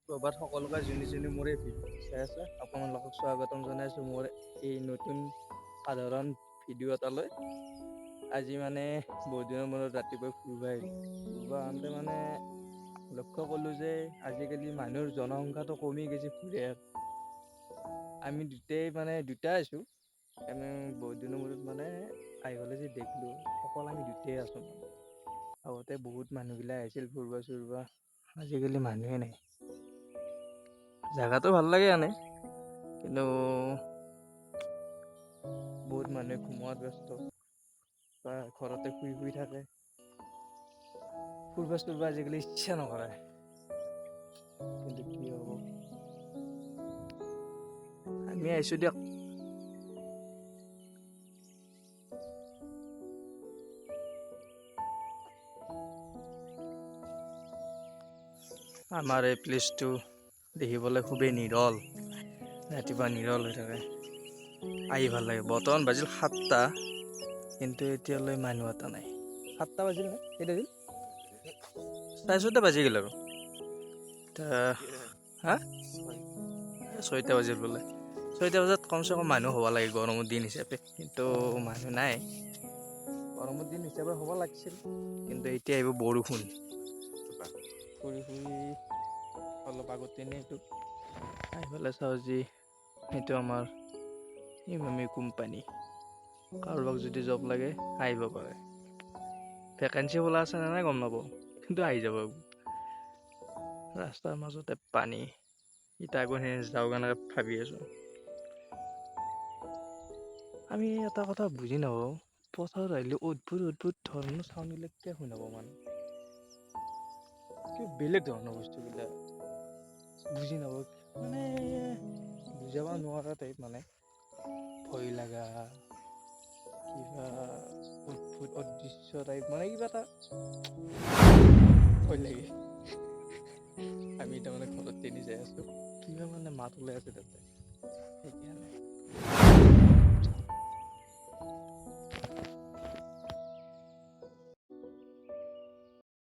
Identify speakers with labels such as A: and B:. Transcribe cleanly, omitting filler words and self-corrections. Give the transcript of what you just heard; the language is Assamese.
A: সুপ্ৰভাত সকলোকে যোনে মোৰ এই ভিডিঅ' চাই আছে আপোনালোকক স্বাগতম জনাইছোঁ মোৰ এই নতুন সাধাৰণ ভিডিঅ' এটালৈ। আজি মানে বহুত দিনৰ মূৰত ৰাতিপুৱাই ফুৰিব আহোঁতে মানে লক্ষ্য কৰিলোঁ যে আজিকালি মানুহৰ জনসংখ্যাটো কমি গৈছে ফুৰে। আমি দুটাই আছোঁ। আমি বহুত দিনৰ মূৰত মানে আহি পেলাই যে দেখিলোঁ অকল আমি দুটাই আছোঁ। আগতে বহুত মানুহবিলাক আহিছিল ফুৰিব আজিকালি মানুহে নাই। জেগাটো ভাল লাগে আনে, কিন্তু বহুত মানুহে ঘুমোৱাত ব্যস্ত বা ঘৰতে শুই থাকে। ফুৰিব আজিকালি ইচ্ছা নকৰে, কিন্তু কি হ'ব, আমি আহিছোঁ দিয়ক। আমাৰ এই প্লেচটো দেখিবলৈ খুবেই নিৰল, ৰাতিপুৱা নিৰল হৈ থাকে, আহি ভাল লাগে। বৰ্তমান বাজিল 7টা, কিন্তু এতিয়ালৈ মানুহ এটা নাই। 7টা বাজিল নে? কেইটা বাজিল? 6:30 বাজি গ'ল আৰু। হা 6টা বাজিল বোলে। 6টা বজাত কমচে কম মানুহ হ'ব লাগে গৰমৰ দিন হিচাপে, কিন্তু মানুহ নাই। গৰমৰ দিন হিচাপে হ'ব লাগিছিল, কিন্তু এতিয়া আহিব বৰষুণ। ফুৰি অলপ আগতে এইটো আহি পেলাই চাওঁ যি সেইটো আমাৰ ইমামি কোম্পানী। কাৰোবাক যদি জব লাগে আহিব পাৰে। ভেকেঞ্চি খোলা আছে নে নাই গম নাপাওঁ, কিন্তু আহি যাব। ৰাস্তাৰ মাজতে পানী, ইটা যাওঁ কেনেকৈ ভাবি আছোঁ। আমি এটা কথা বুজি নাপাওঁ, পথাৰত আহিলে অদ্ভুত ধৰণৰ চাউণ্ডবিলাক কিয় শুনাব মানে। কিয় বেলেগ ধৰণৰ বস্তুবিলাক বুজি নাপাওঁ, মানে বুজাব নোৱাৰা টাইপ, মানে ভয় লগা কিবা অদৃশ্য টাইপ, মানে কিবা এটা ভয় লাগে। আমি তাৰমানে ঘৰত যাই আছোঁ, কিবা মানে মাত ওলাই আছে তাতে, সেইকাৰণে।